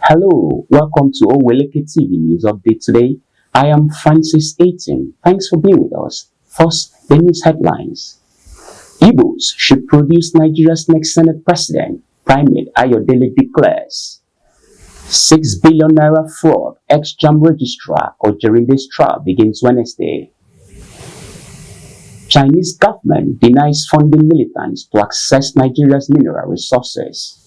Hello, welcome to Oweleketv News Update today. I am Francis 18. Thanks for being with us. First, the news headlines. Igbos should produce Nigeria's next Senate President. Primate Ayodele declares. 6 billion naira fraud. Ex-Jamb Registrar Ojerinde's trial begins Wednesday. Chinese government denies funding militants to access Nigeria's mineral resources.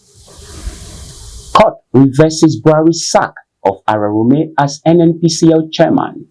Court reverses Buhari's sack of Ararume as NNPCL chairman.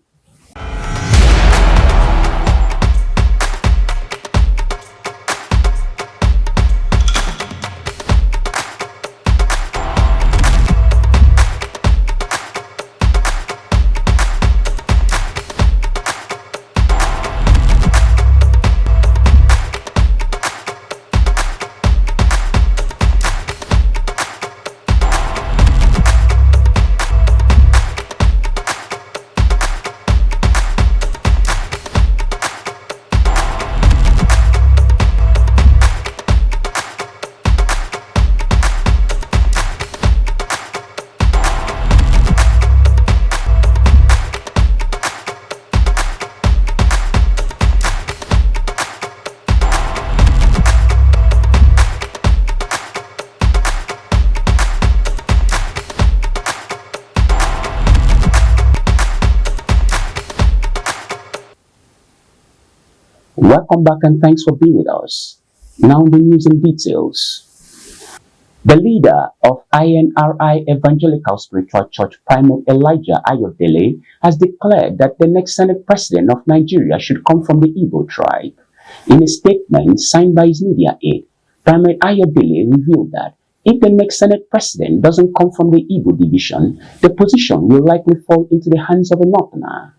Welcome back and thanks for being with us. Now the news in details. The leader of INRI Evangelical Spiritual Church, Primate Elijah Ayodele, has declared that the next Senate President of Nigeria should come from the Igbo tribe. In a statement signed by his media aide, Primate Ayodele revealed that if the next Senate President doesn't come from the Igbo division, the position will likely fall into the hands of a Northerner.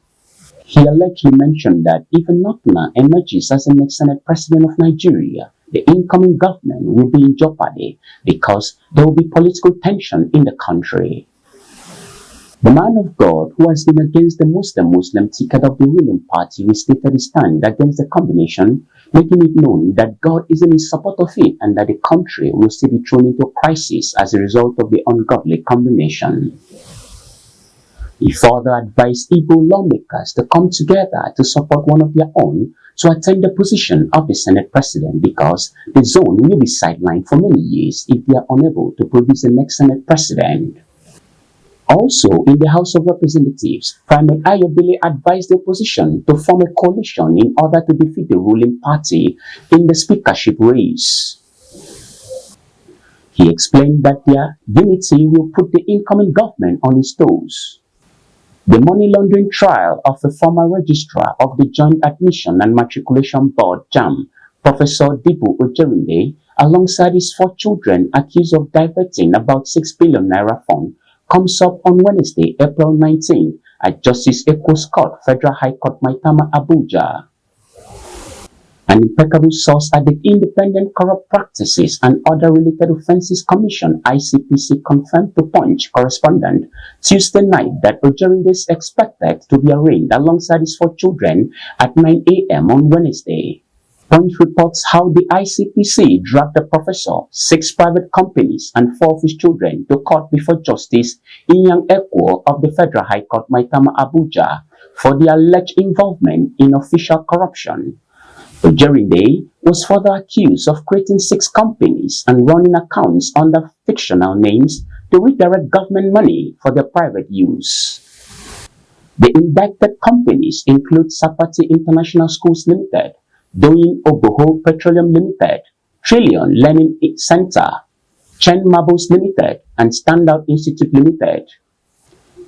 He allegedly mentioned that if a Northerner emerges as the next Senate President of Nigeria, the incoming government will be in jeopardy because there will be political tension in the country. The man of God, who has been against the Muslim ticket of the ruling party, restated his stand against the combination, making it known that God isn't in support of it and that the country will still be thrown into crisis as a result of the ungodly combination. He further advised Igbo lawmakers to come together to support one of their own to attain the position of the Senate President because the zone will be sidelined for many years if they are unable to produce the next Senate President. Also, in the House of Representatives, Primate Ayodele advised the opposition to form a coalition in order to defeat the ruling party in the speakership race. He explained that their unity will put the incoming government on its toes. The money laundering trial of the former registrar of the Joint Admission and Matriculation Board, JAMB, Professor Ojerinde, alongside his 4 children accused of diverting about 6 billion naira fund, comes up on Wednesday, April 19, at Justice Eko's Court, Federal High Court, Maitama, Abuja. An impeccable source at the Independent Corrupt Practices and Other Related Offences Commission (ICPC) confirmed to Punch correspondent Tuesday night that Ojerinde is expected to be arraigned alongside his 4 children at 9 a.m. on Wednesday. Punch reports how the ICPC dragged the professor, 6 private companies, and 4 of his children to court before Justice Inyang Ekwo of the Federal High Court, Maitama, Abuja, for their alleged involvement in official corruption. Ojerinde was further accused of creating 6 companies and running accounts under fictional names to redirect government money for their private use. The indicted companies include Sapati International Schools Limited, Doyin Oboho Petroleum Limited, Trillion Learning Center, Chen Mabos Limited, and Standout Institute Limited.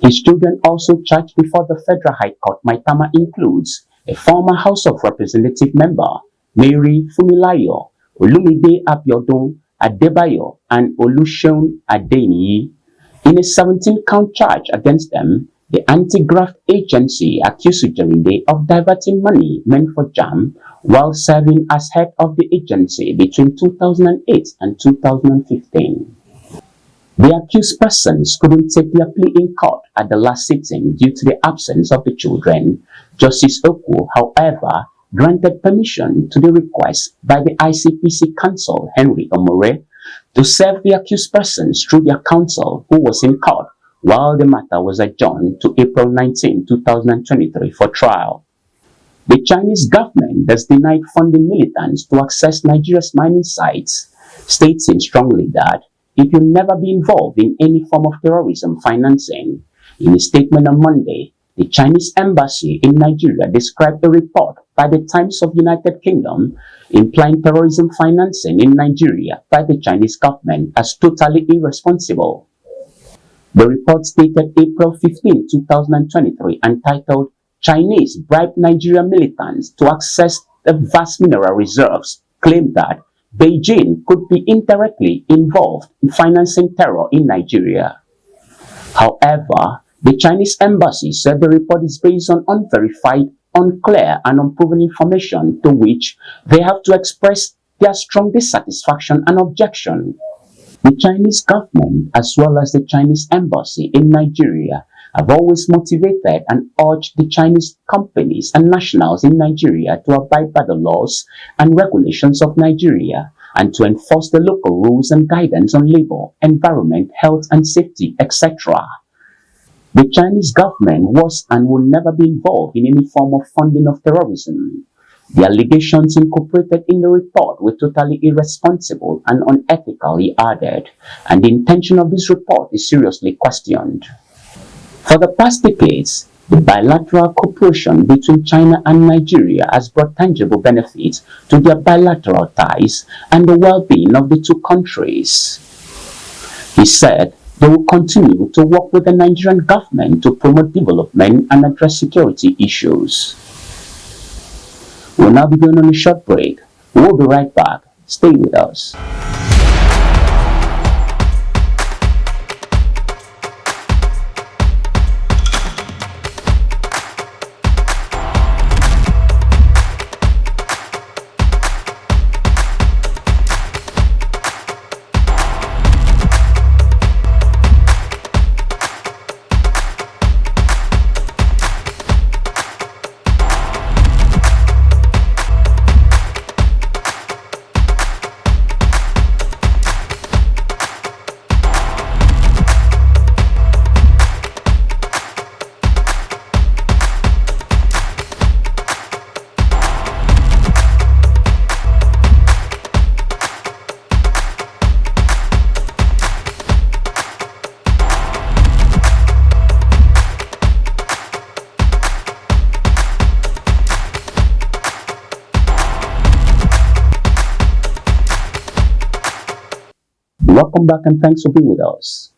His children also charged before the Federal High Court, Maitama, includes a former House of Representative member, Mary Fumilayo, Olumide Abiodun Adebayo, and Oluseun Adeniyi. In a 17-count charge against them, the anti-graft agency accused Ojerinde of diverting money meant for JAMB while serving as head of the agency between 2008 and 2015. The accused persons couldn't take their plea in court at the last sitting due to the absence of the children. Justice Ekwo, however, granted permission to the request by the ICPC counsel Henry Omore to serve the accused persons through their counsel who was in court while the matter was adjourned to April 19, 2023 for trial. The Chinese government has denied funding militants to access Nigeria's mining sites, stating strongly that it will never be involved in any form of terrorism financing. In a statement on Monday, the Chinese embassy in Nigeria described a report by the Times of United Kingdom implying terrorism financing in Nigeria by the Chinese government as totally irresponsible. The report dated April 15, 2023, entitled Chinese Bribe Nigerian Militants to Access the Vast Mineral Reserves, claimed that Beijing could be indirectly involved in financing terror in Nigeria. However, the Chinese embassy said the report is based on unverified, unclear, and unproven information to which they have to express their strong dissatisfaction and objection. The Chinese government, as well as the Chinese embassy in Nigeria, have always motivated and urged the Chinese companies and nationals in Nigeria to abide by the laws and regulations of Nigeria and to enforce the local rules and guidance on labor, environment, health and safety, etc. The Chinese government was and will never be involved in any form of funding of terrorism. The allegations incorporated in the report were totally irresponsible and unethical, he added, and the intention of this report is seriously questioned. For the past decades, the bilateral cooperation between China and Nigeria has brought tangible benefits to their bilateral ties and the well-being of the two countries. He said they will continue to work with the Nigerian government to promote development and address security issues. We'll now be going on a short break. We'll be right back. Stay with us. Welcome back and thanks for being with us.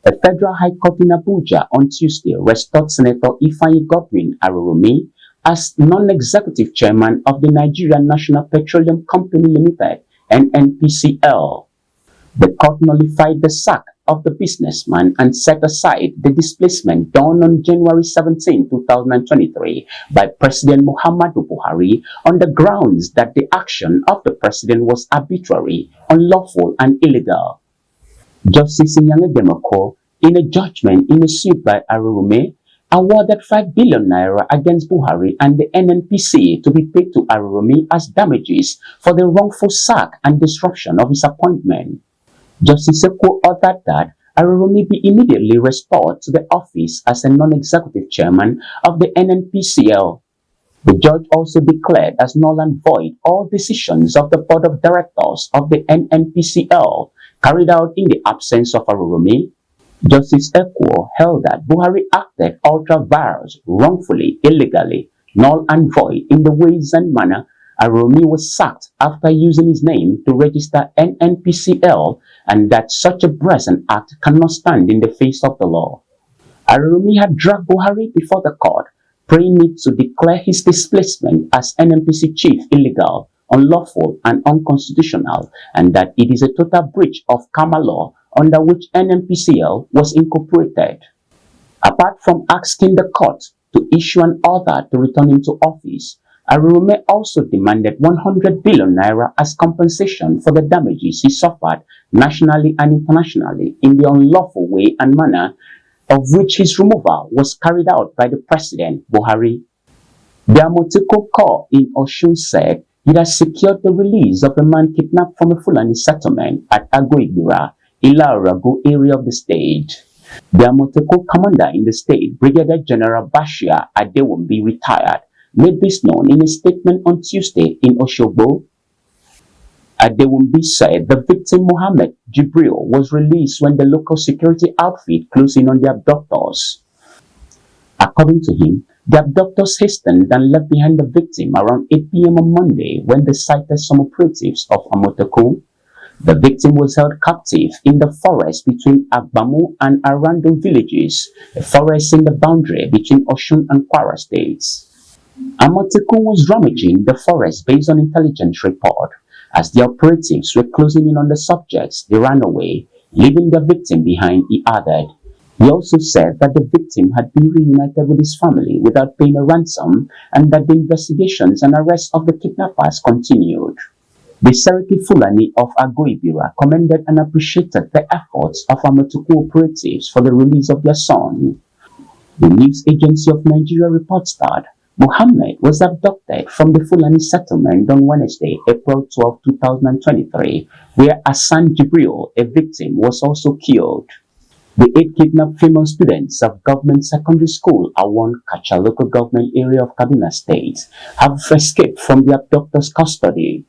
A federal high court in Abuja on Tuesday restored Senator Ifeanyi Godwin Ararume as non-executive chairman of the Nigerian National Petroleum Company Limited, NNPCL. The court nullified the sack of the businessman and set aside the displacement done on January 17, 2023 by President Muhammadu Buhari on the grounds that the action of the president was arbitrary, unlawful, and illegal. Justice Inyang Demoko, in a judgment in a suit by Ararume, awarded 5 billion naira against Buhari and the NNPCL to be paid to Ararume as damages for the wrongful sack and disruption of his appointment. Justice Eko ordered that Ararume be immediately restored to the office as a non-executive chairman of the NNPCL. The judge also declared as null and void all decisions of the board of directors of the NNPCL carried out in the absence of Ararume. Justice Eko held that Buhari acted ultra vires, wrongfully, illegally, null and void in the ways and manner Ararume was sacked after using his name to register NNPCL, and that such a brazen act cannot stand in the face of the law. Ararume had dragged Buhari before the court, praying it to declare his displacement as NNPC chief illegal, unlawful, and unconstitutional, and that it is a total breach of Kama law under which NNPCL was incorporated. Apart from asking the court to issue an order to return him to office, Ararume also demanded 100 billion naira as compensation for the damages he suffered nationally and internationally in the unlawful way and manner of which his removal was carried out by the President Buhari. The Amoteko Court in Osun said it has secured the release of a man kidnapped from a Fulani settlement at Agoibira, Ilarago area of the state. The Amoteko commander in the state, Brigadier General Bashir Adewumbi, retired, made this known in a statement on Tuesday in Oshogbo. Adewumbi said the victim Mohammed Jibril was released when the local security outfit closed in on the abductors. According to him, the abductors hastened and left behind the victim around 8 p.m. on Monday when they sighted some operatives of Amoteko. The victim was held captive in the forest between Agbamu and Arando villages, a forest in the boundary between Osun and Kwara states. Amoteko was rummaging the forest based on intelligence report. As the operatives were closing in on the subjects, they ran away, leaving the victim behind, he added. He also said that the victim had been reunited with his family without paying a ransom and that the investigations and arrest of the kidnappers continued. The Seriki Fulani of Agoibira commended and appreciated the efforts of Amoteko operatives for the release of their son. The news agency of Nigeria reports that Mohammed was abducted from the Fulani settlement on Wednesday, April 12, 2023, where Hassan Jibril, a victim, was also killed. The 8 kidnapped female students of Government Secondary School Awon Kacha local government area of Kaduna State have escaped from the abductors' custody.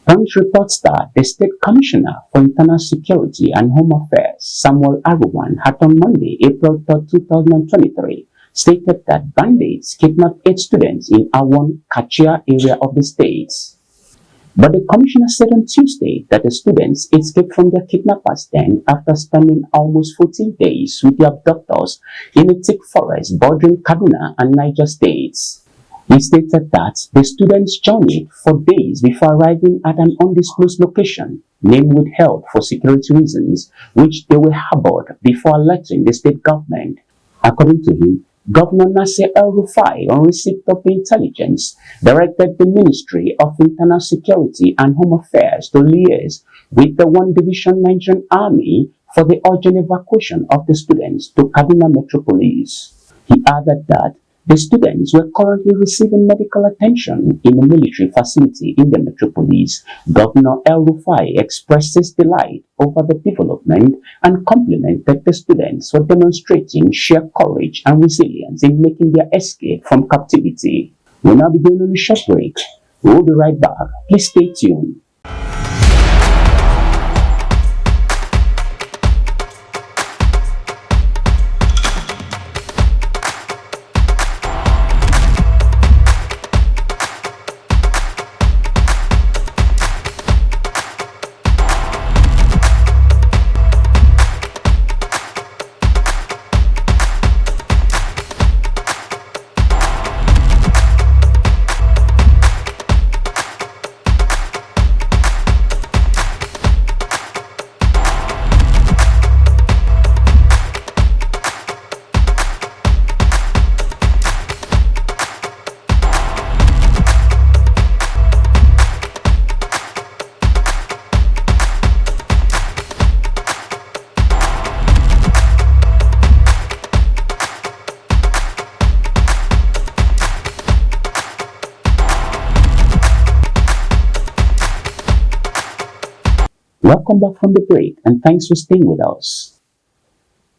Punch reports that the State Commissioner for Internal Security and Home Affairs, Samuel Aruwan, had on Monday, April 3, 2023, stated that bandits kidnapped 8 students in Awon Kachia area of the state. But the commissioner said on Tuesday that the students escaped from their kidnappers then after spending almost 14 days with the abductors in a thick forest bordering Kaduna and Niger states. He stated that the students journeyed for days before arriving at an undisclosed location, named withheld for security reasons, which they were harbored before alerting the state government. According to him, Governor Nasir El-Rufai, on receipt of the intelligence, directed the Ministry of Internal Security and Home Affairs to liaise with the 1 Division Nigerian Army for the urgent evacuation of the students to Kaduna Metropolis. He added that the students were currently receiving medical attention in a military facility in the metropolis. Governor El-Rufai expressed his delight over the development and complimented the students for demonstrating sheer courage and resilience in making their escape from captivity. We'll now be going on a short break. We'll be right back. Please stay tuned. Welcome back from the break and thanks for staying with us.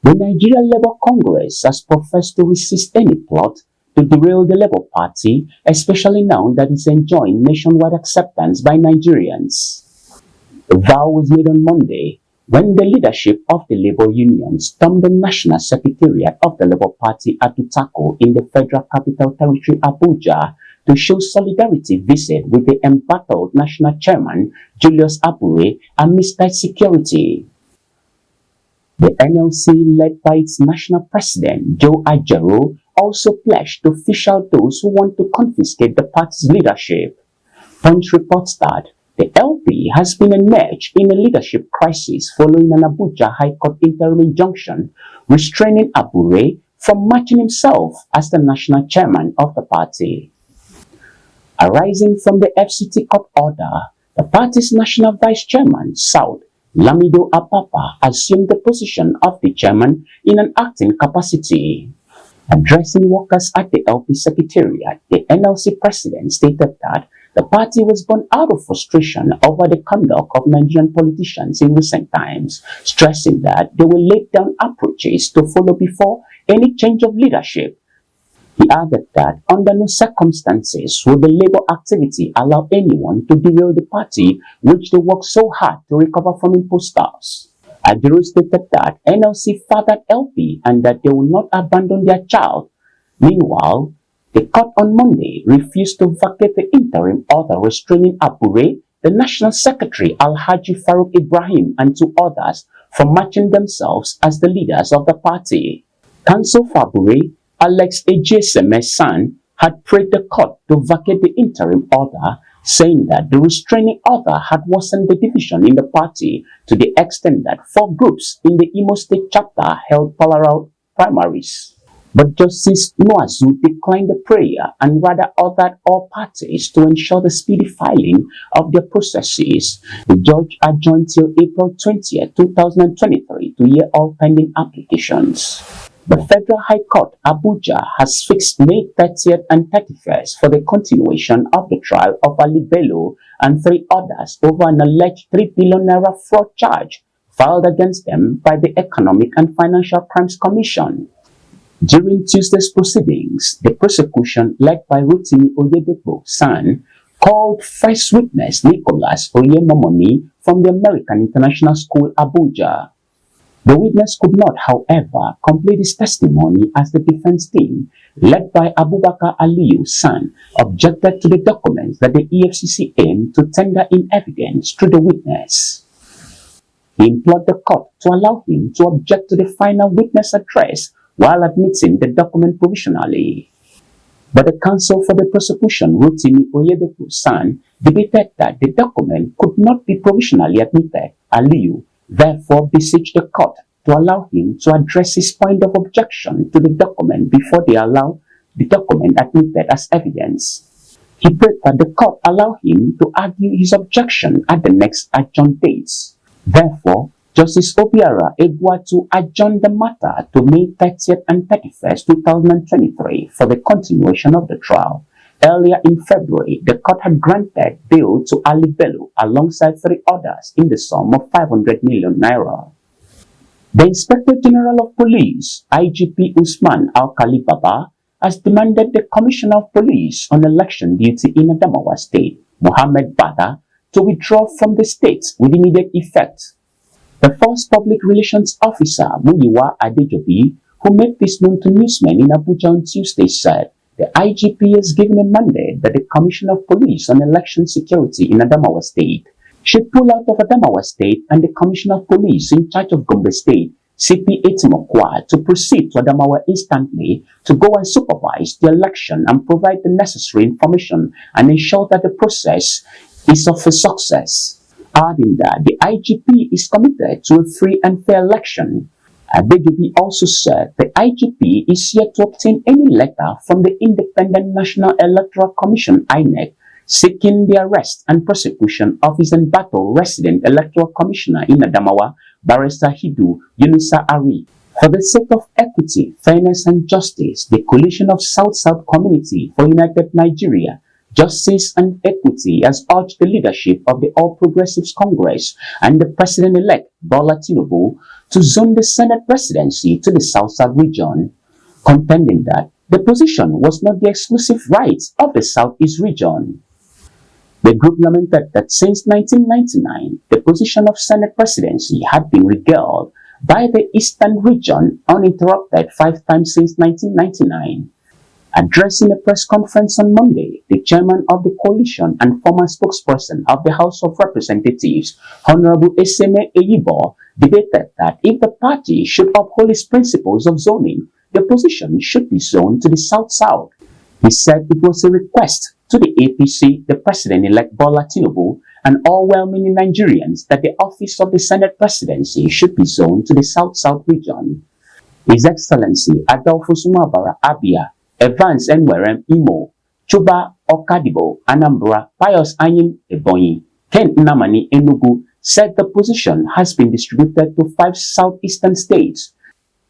The Nigeria Labour Congress has professed to resist any plot to derail the Labour Party, especially now that it's enjoying nationwide acceptance by Nigerians. The vow was made on Monday when the leadership of the Labour Union stormed the National Secretariat of the Labour Party at Utako in the Federal Capital Territory, Abuja, to show solidarity visit with the embattled national chairman Julius Abure amidst tight security. The NLC, led by its national president Joe Ajaero, also pledged to fish out those who want to confiscate the party's leadership. Punch reports that the LP has been enmeshed in a leadership crisis following an Abuja High Court interim injunction restraining Abure from matching himself as the national chairman of the party. Arising from the FCT court order, the party's national vice chairman, South Lamido Apapa, assumed the position of the chairman in an acting capacity. Addressing workers at the LP secretariat, the NLC president stated that The party was born out of frustration over the conduct of Nigerian politicians in recent times, stressing that they will lay down approaches to follow before any change of leadership. He added that under no circumstances would the labor activity allow anyone to derail the party, which they work so hard to recover from impostors. Ayodele stated that NLC fathered LP and that they will not abandon their child. Meanwhile, the court on Monday refused to vacate the interim order restraining Abure, the National Secretary Alhaji Farouk Ibrahim, and two others from matching themselves as the leaders of the party. Counsel for Abure, Alex Ejeseme's son, had prayed the court to vacate the interim order, saying that the restraining order had worsened the division in the party to the extent that 4 groups in the Imo State chapter held parallel primaries. But Justice Noazu declined the prayer and rather ordered all parties to ensure the speedy filing of their processes. The judge adjourned till April 20, 2023 to hear all pending applications. The Federal High Court, Abuja, has fixed May 30th and 31st for the continuation of the trial of Ali Bello and 3 others over an alleged 3 billion naira fraud charge filed against them by the Economic and Financial Crimes Commission. During Tuesday's proceedings, the prosecution, led by Rotimi Oyedepo's son, called first witness Nicholas Oyemomoni from the American International School, Abuja. The witness could not, however, complete his testimony as the defense team, led by Abubakar Aliyu's son, objected to the documents that the EFCC aimed to tender in evidence through the witness. He implored the court to allow him to object to the final witness address while admitting the document provisionally. But the counsel for the prosecution, Rotimi Oyedepo's son, debated that the document could not be provisionally admitted. Aliyu therefore beseeched the court to allow him to address his point of objection to the document before they allow the document admitted as evidence. He prayed that the court allow him to argue his objection at the next adjourned dates. Therefore, Justice Obiara Egwatu adjourned the matter to May 30th and 31st, 2023 for the continuation of the trial. Earlier in February, the court had granted bail to Ali Bello alongside 3 others in the sum of 500 million naira. The Inspector General of Police, IGP Usman Alkali Baba, has demanded the Commissioner of Police on election duty in Adamawa State, Mohammed Bada, to withdraw from the state with immediate effect. The first public relations officer, Muyiwa Adejobi, who made this known to newsmen in Abuja on Tuesday, said the IGP has given a mandate that the Commissioner of Police on Election Security in Adamawa State should pull out of Adamawa State and the Commissioner of Police in charge of Gombe State, CP Etimokwa, to proceed to Adamawa instantly to go and supervise the election and provide the necessary information and ensure that the process is of a success. Adding that the IGP is committed to a free and fair election. Adejobi also said the IGP is yet to obtain any letter from the Independent National Electoral Commission (INEC) seeking the arrest and prosecution of his embattled resident electoral commissioner in Adamawa, Barrister Hidu Yunusa Ari. For the sake of equity, fairness and justice, the Coalition of South-South Community for United Nigeria, Justice and Equity has urged the leadership of the All Progressives Congress and the President-elect Bola Tinubu to zone the Senate presidency to the South-South region, contending that the position was not the exclusive right of the Southeast region. The group lamented that since 1999, the position of Senate presidency had been regaled by the Eastern region uninterrupted 5 times since 1999. Addressing a press conference on Monday, the chairman of the coalition and former spokesperson of the House of Representatives, Honorable Eseme Eyibo, debated that if the party should uphold its principles of zoning, the position should be zoned to the South-South. He said it was a request to the APC, the President-elect Bola Tinubu, and all well-meaning Nigerians that the office of the Senate presidency should be zoned to the South-South region. His Excellency Adolfo Sumabara Abia, Evans Enwerem Imo, Chuba Okadibo Anambra, Pius Anyim Ebonyi, Ken Namani Enugu said the position has been distributed to 5 southeastern states,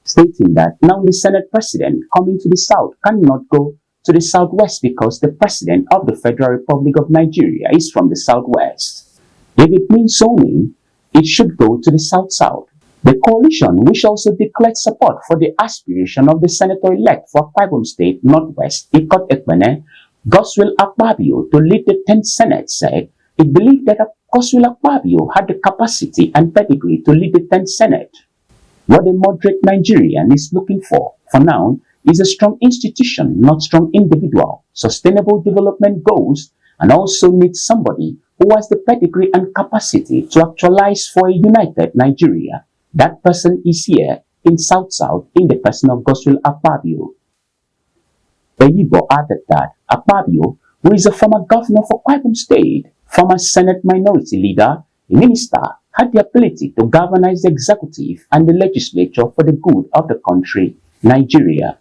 stating that now the Senate president coming to the south cannot go to the southwest because the president of the Federal Republic of Nigeria is from the southwest. If it means zoning, it should go to the south-south. The coalition, which also declared support for the aspiration of the senator-elect for Akwa Ibom State Northwest, Ikot Ekpene, Godswill Akpabio, to lead the 10th Senate, said it believed that Godswill Akpabio had the capacity and pedigree to lead the 10th Senate. What a moderate Nigerian is looking for now, is a strong institution, not strong individual, sustainable development goals, and also needs somebody who has the pedigree and capacity to actualize for a united Nigeria. That person is here in South-South in the person of Godswill Akpabio. Igbo added that Akpabio, who is a former governor for Akwa Ibom State, former Senate minority leader, a minister, had the ability to galvanize the executive and the legislature for the good of the country, Nigeria.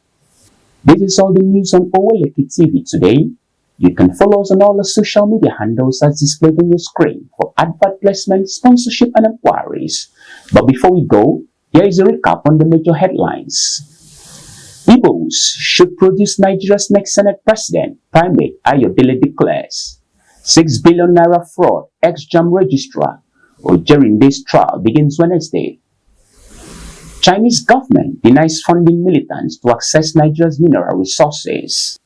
This is all the news on Oweleketv today. You can follow us on all the social media handles as displayed on your screen for advert placement, sponsorship, and inquiries. But before we go, here is a recap on the major headlines. Igbos should produce Nigeria's next Senate President, Primate Ayodele declares. 6 billion naira fraud, Ex-Jamb Registrar. Ojerinde's trial begins Wednesday. Chinese government denies funding militants to access Nigeria's mineral resources.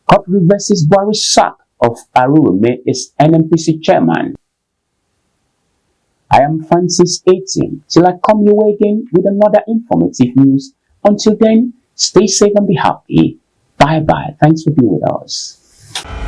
Court reverses Buhari's sack of Ararume as NNPCL chairman. I am Francis 18 till I come your way again with another informative news. Until then, stay safe and be happy. Bye bye. Thanks for being with us.